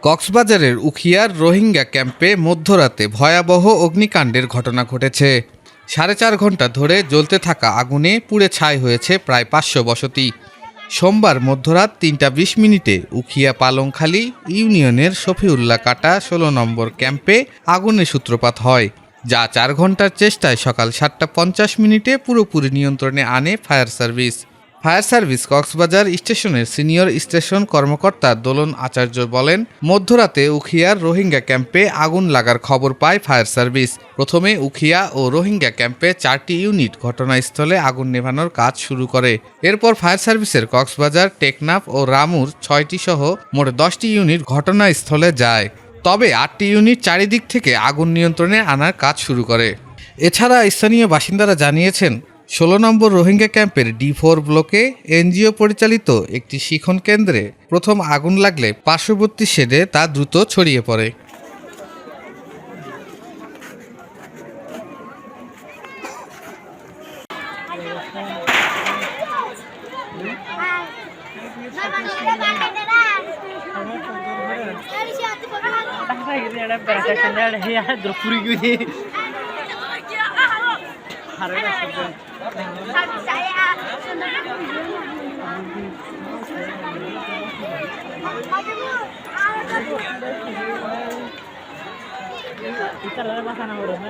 কক্সবাজারের উখিয়ার রোহিঙ্গা ক্যাম্পে মধ্যরাতে ভয়াবহ অগ্নিকাণ্ডের ঘটনা ঘটেছে। 4.5 ঘন্টা ধরে জ্বলতে থাকা আগুনে পুড়ে ছাই হয়েছে প্রায় 500 বসতি। সোমবার মধ্যরাত 3টা 20 মিনিটে উখিয়া পালংখালী ইউনিয়নের শফিউল্লাহ কাটা 16 নম্বর ক্যাম্পে আগুনের সূত্রপাত হয়, যা 4 ঘন্টার চেষ্টায় সকাল 7টা 50 মিনিটে পুরোপুরি নিয়ন্ত্রণে আনে fire service. Fire service Cox's Bazar স্টেশনের সিনিয়র স্টেশন কর্মকর্তা দোলন আচার্য বলেন, মধ্যরাতে উখিয়ার রোহিঙ্গা ক্যাম্পে আগুন লাগার খবর পায় ফায়ার সার্ভিস। প্রথমে উখিয়া ও রোহিঙ্গা ক্যাম্পে 4টি ইউনিট ঘটনাস্থলে আগুন নেভানোর কাজ শুরু করে। এরপর ফায়ার সার্ভিসের কক্সবাজার, টেকনাফ ও রামুর 6টি সহ মোট 10টি ইউনিট ঘটনাস্থলে যায়। তবে 8টি ইউনিট চারিদিক থেকে আগুন নিয়ন্ত্রণে আনার কাজ শুরু করে। এছাড়া স্থানীয় বাসিন্দারা জানিয়েছেন, 16 নম্বর রোহিঙ্গা ক্যাম্পের D4 ব্লকে এনজিও পরিচালিত একটি শিখন কেন্দ্রে প্রথম আগুন লাগলে পার্শ্ববর্তী শেডে তা দ্রুত ছড়িয়ে পড়ে। Kita lalu makan apa dong?